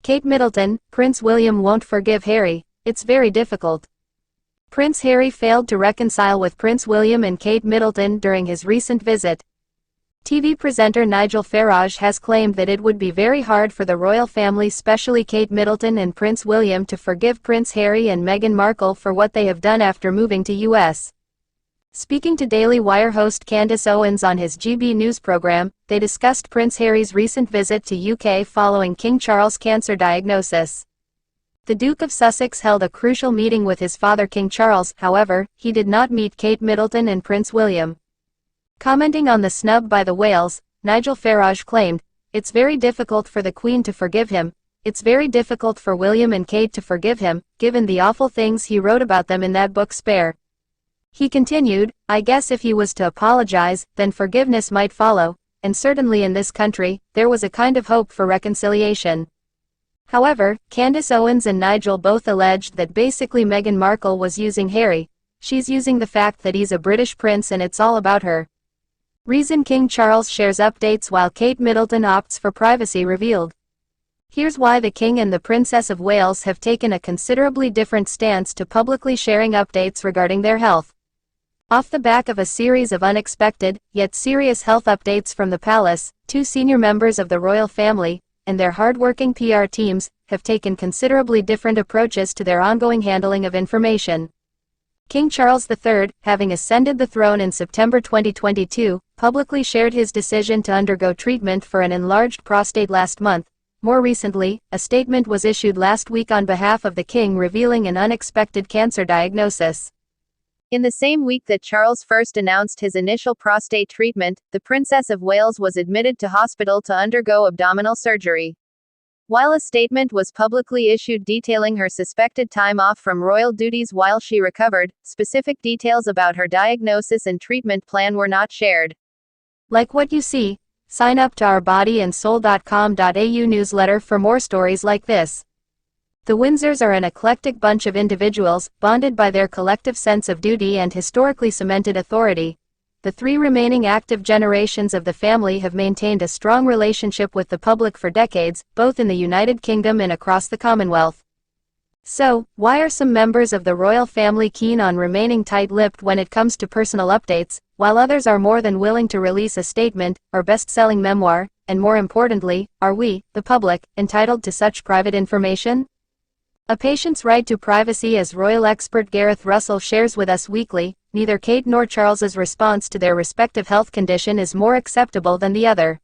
Kate Middleton, Prince William won't forgive Harry, it's very difficult. Prince Harry failed to reconcile with Prince William and Kate Middleton during his recent visit. TV presenter Nigel Farage has claimed that it would be very hard for the royal family, especially Kate Middleton and Prince William, to forgive Prince Harry and Meghan Markle for what they have done after moving to US. Speaking to Daily Wire host Candace Owens on his GB News program, they discussed Prince Harry's recent visit to UK following King Charles' cancer diagnosis. The Duke of Sussex held a crucial meeting with his father King Charles. However, he did not meet Kate Middleton and Prince William. Commenting on the snub by the Wales, Nigel Farage claimed, "It's very difficult for the Queen to forgive him. It's very difficult for William and Kate to forgive him, given the awful things he wrote about them in that book Spare." He continued, "I guess if he was to apologize, then forgiveness might follow, and certainly in this country, there was a kind of hope for reconciliation." However, Candace Owens and Nigel both alleged that basically Meghan Markle was using Harry. She's using the fact that he's a British prince and it's all about her. Reason King Charles shares updates while Kate Middleton opts for privacy revealed. Here's why the King and the Princess of Wales have taken a considerably different stance to publicly sharing updates regarding their health. Off the back of a series of unexpected, yet serious health updates from the palace, two senior members of the royal family, and their hard-working PR teams, have taken considerably different approaches to their ongoing handling of information. King Charles III, having ascended the throne in September 2022, publicly shared his decision to undergo treatment for an enlarged prostate last month. More recently, a statement was issued last week on behalf of the King revealing an unexpected cancer diagnosis. In the same week that Charles first announced his initial prostate treatment, the Princess of Wales was admitted to hospital to undergo abdominal surgery. While a statement was publicly issued detailing her suspected time off from royal duties while she recovered, specific details about her diagnosis and treatment plan were not shared. Like what you see? Sign up to our bodyandsoul.com.au newsletter for more stories like this. The Windsors are an eclectic bunch of individuals, bonded by their collective sense of duty and historically cemented authority. The three remaining active generations of the family have maintained a strong relationship with the public for decades, both in the United Kingdom and across the Commonwealth. So, why are some members of the royal family keen on remaining tight-lipped when it comes to personal updates, while others are more than willing to release a statement, or best-selling memoir, and more importantly, are we, the public, entitled to such private information? A patient's right to privacy, as royal expert Gareth Russell shares with us weekly. Neither Kate nor Charles's response to their respective health condition is more acceptable than the other.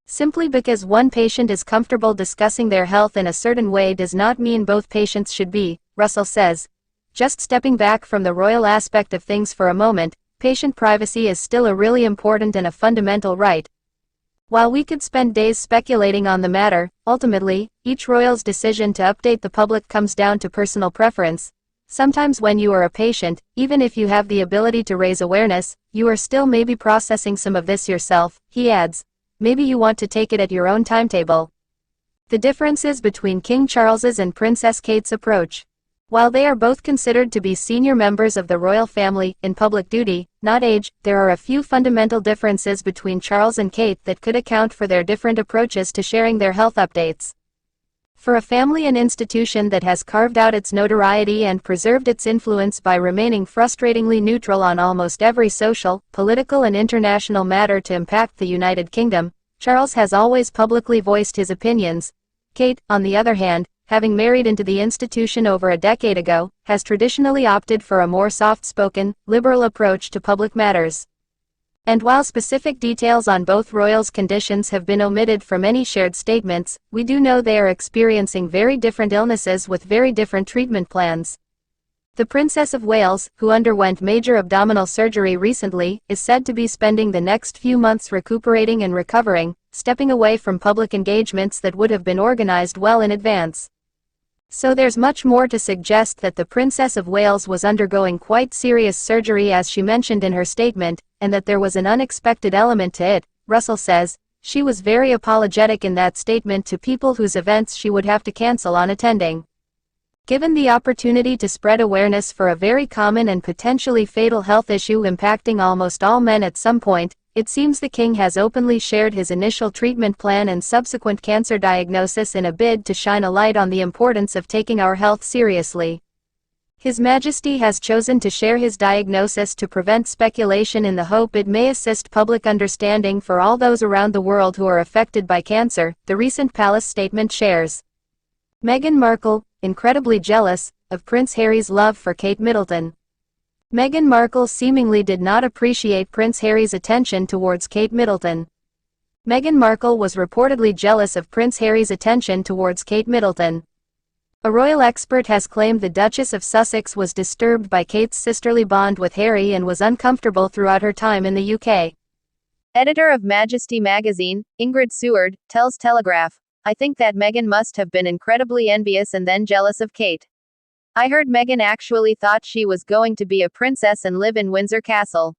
Simply because one patient is comfortable discussing their health in a certain way does not mean both patients should be, Russell says. Just stepping back from the royal aspect of things for a moment, patient privacy is still a really important and a fundamental right. While we could spend days speculating on the matter, ultimately, each royal's decision to update the public comes down to personal preference. Sometimes when you are a patient, even if you have the ability to raise awareness, you are still maybe processing some of this yourself, he adds. Maybe you want to take it at your own timetable. The differences between King Charles's and Princess Kate's approach. While they are both considered to be senior members of the royal family, in public duty, not age, there are a few fundamental differences between Charles and Kate that could account for their different approaches to sharing their health updates. For a family and institution that has carved out its notoriety and preserved its influence by remaining frustratingly neutral on almost every social, political and international matter to impact the United Kingdom, Charles has always publicly voiced his opinions. Kate, on the other hand, having married into the institution over a decade ago, has traditionally opted for a more soft-spoken, liberal approach to public matters. And while specific details on both royals' conditions have been omitted from any shared statements, we do know they are experiencing very different illnesses with very different treatment plans. The Princess of Wales, who underwent major abdominal surgery recently, is said to be spending the next few months recuperating and recovering, stepping away from public engagements that would have been organized well in advance. So there's much more to suggest that the Princess of Wales was undergoing quite serious surgery, as she mentioned in her statement, and that there was an unexpected element to it. Russell says, she was very apologetic in that statement to people whose events she would have to cancel on attending. Given the opportunity to spread awareness for a very common and potentially fatal health issue impacting almost all men at some point, it seems the king has openly shared his initial treatment plan and subsequent cancer diagnosis in a bid to shine a light on the importance of taking our health seriously. His Majesty has chosen to share his diagnosis to prevent speculation in the hope it may assist public understanding for all those around the world who are affected by cancer, the recent palace statement shares. Meghan Markle, incredibly jealous of Prince Harry's love for Kate Middleton. Meghan Markle seemingly did not appreciate Prince Harry's attention towards Kate Middleton. Meghan Markle was reportedly jealous of Prince Harry's attention towards Kate Middleton. A royal expert has claimed the Duchess of Sussex was disturbed by Kate's sisterly bond with Harry and was uncomfortable throughout her time in the UK. Editor of Majesty magazine, Ingrid Seward, tells Telegraph, "I think that Meghan must have been incredibly envious and then jealous of Kate. I heard Meghan actually thought she was going to be a princess and live in Windsor Castle.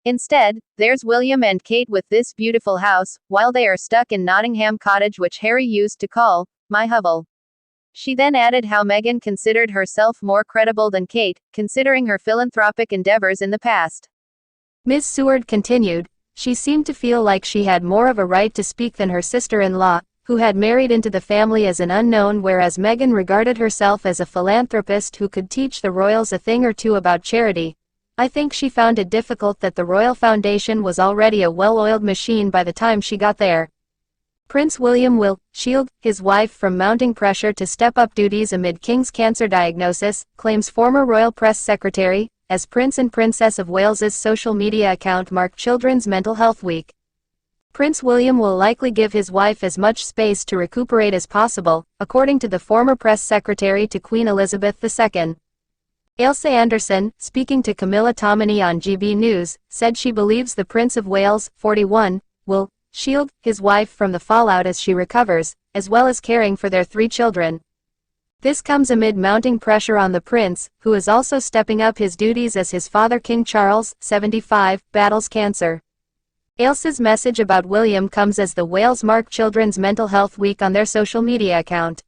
Instead, there's William and Kate with this beautiful house, while they are stuck in Nottingham Cottage, which Harry used to call my hovel." She then added how Meghan considered herself more credible than Kate, considering her philanthropic endeavors in the past. Ms. Seward continued, "She seemed to feel like she had more of a right to speak than her sister-in-law, who had married into the family as an unknown, whereas Meghan regarded herself as a philanthropist who could teach the royals a thing or two about charity. I think she found it difficult that the Royal Foundation was already a well-oiled machine by the time she got there." Prince William will shield his wife from mounting pressure to step up duties amid King's cancer diagnosis, claims former royal press secretary, as Prince and Princess of Wales's social media account marked Children's Mental Health Week. Prince William will likely give his wife as much space to recuperate as possible, according to the former press secretary to Queen Elizabeth II. Ailsa Anderson, speaking to Camilla Tominey on GB News, said she believes the Prince of Wales, 41, will shield his wife from the fallout as she recovers, as well as caring for their 3 children. This comes amid mounting pressure on the prince, who is also stepping up his duties as his father King Charles, 75, battles cancer. Ailsa's message about William comes as the Wales mark Children's Mental Health Week on their social media account.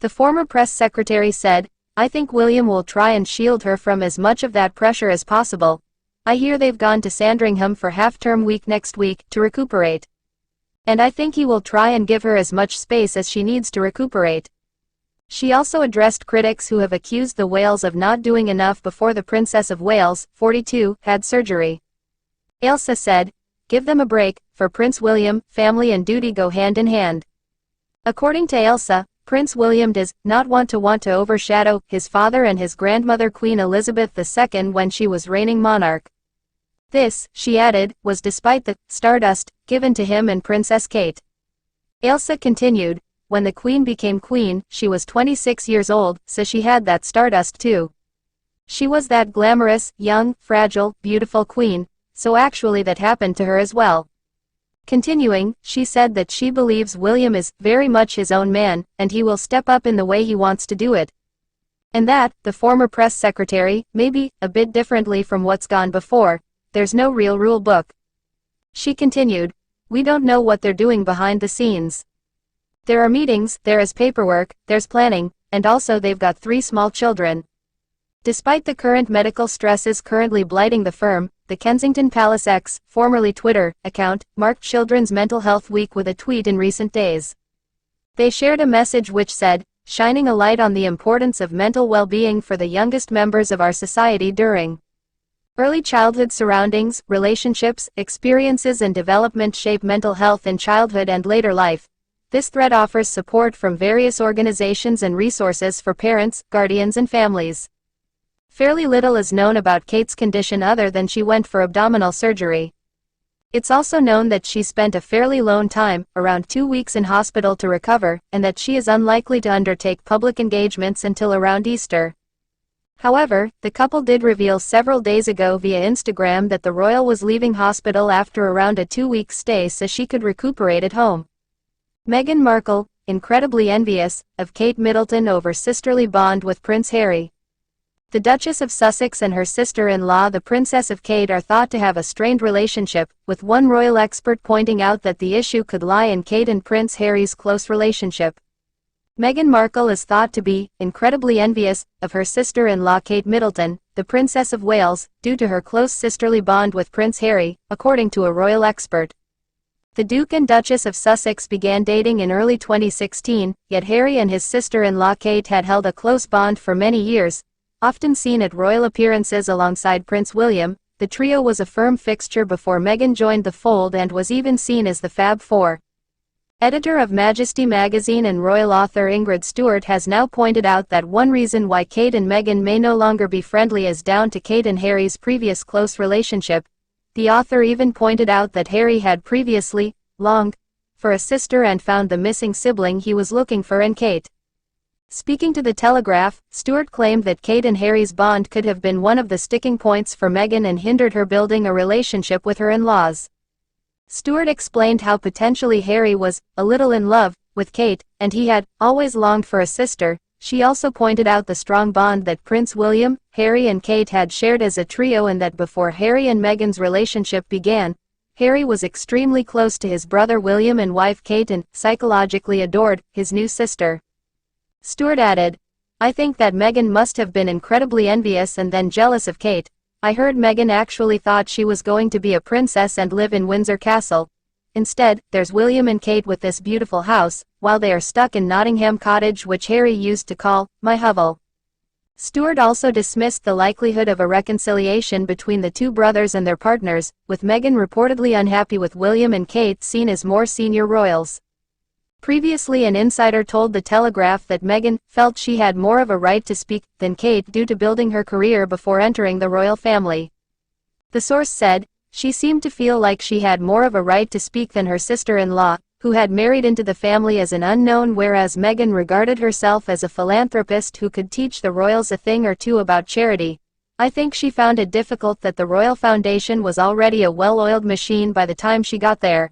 The former press secretary said, "I think William will try and shield her from as much of that pressure as possible. I hear they've gone to Sandringham for half-term week next week to recuperate. And I think he will try and give her as much space as she needs to recuperate." She also addressed critics who have accused the Wales of not doing enough before the Princess of Wales, 42, had surgery. Ailsa said, "Give them a break, for Prince William, family and duty go hand in hand." According to Ailsa, Prince William does not want to overshadow his father and his grandmother Queen Elizabeth II when she was reigning monarch. This, she added, was despite the stardust given to him and Princess Kate. Ailsa continued, "When the Queen became Queen, she was 26 years old, so she had that stardust too. She was that glamorous, young, fragile, beautiful Queen, so actually that happened to her as well." Continuing, she said that she believes William is very much his own man, and he will step up in the way he wants to do it. And that, the former press secretary, maybe a bit differently from what's gone before, there's no real rule book. She continued, "We don't know what they're doing behind the scenes. There are meetings, there is paperwork, there's planning, and also they've got 3 small children." Despite the current medical stresses currently blighting the firm, the Kensington Palace X, formerly Twitter, account, marked Children's Mental Health Week with a tweet in recent days. They shared a message which said, "Shining a light on the importance of mental well-being for the youngest members of our society during early childhood surroundings, relationships, experiences and development shape mental health in childhood and later life. This thread offers support from various organizations and resources for parents, guardians and families." Fairly little is known about Kate's condition other than she went for abdominal surgery. It's also known that she spent a fairly long time, around 2 weeks in hospital to recover, and that she is unlikely to undertake public engagements until around Easter. However, the couple did reveal several days ago via Instagram that the royal was leaving hospital after around a 2-week stay so she could recuperate at home. Meghan Markle, incredibly envious of Kate Middleton over sisterly bond with Prince Harry. The Duchess of Sussex and her sister-in-law the Princess of Kate are thought to have a strained relationship, with one royal expert pointing out that the issue could lie in Kate and Prince Harry's close relationship. Meghan Markle is thought to be incredibly envious of her sister-in-law Kate Middleton, the Princess of Wales, due to her close sisterly bond with Prince Harry, according to a royal expert. The Duke and Duchess of Sussex began dating in early 2016, yet Harry and his sister-in-law Kate had held a close bond for many years. Often seen at royal appearances alongside Prince William, the trio was a firm fixture before Meghan joined the fold and was even seen as the Fab Four. Editor of Majesty magazine and royal author Ingrid Stewart has now pointed out that one reason why Kate and Meghan may no longer be friendly is down to Kate and Harry's previous close relationship. The author even pointed out that Harry had previously longed for a sister and found the missing sibling he was looking for in Kate. Speaking to The Telegraph, Stewart claimed that Kate and Harry's bond could have been one of the sticking points for Meghan and hindered her building a relationship with her in-laws. Stewart explained how potentially Harry was a little in love with Kate, and he had always longed for a sister. She also pointed out the strong bond that Prince William, Harry and Kate had shared as a trio, and that before Harry and Meghan's relationship began, Harry was extremely close to his brother William and wife Kate and psychologically adored his new sister. Stewart added, "I think that Meghan must have been incredibly envious and then jealous of Kate. I heard Meghan actually thought she was going to be a princess and live in Windsor Castle. Instead, there's William and Kate with this beautiful house, while they are stuck in Nottingham Cottage, which Harry used to call my hovel." Stewart also dismissed the likelihood of a reconciliation between the two brothers and their partners, with Meghan reportedly unhappy with William and Kate seen as more senior royals. Previously, an insider told The Telegraph that Meghan felt she had more of a right to speak than Kate due to building her career before entering the royal family. The source said, "She seemed to feel like she had more of a right to speak than her sister-in-law, who had married into the family as an unknown, whereas Meghan regarded herself as a philanthropist who could teach the royals a thing or two about charity. I think she found it difficult that the royal foundation was already a well-oiled machine by the time she got there."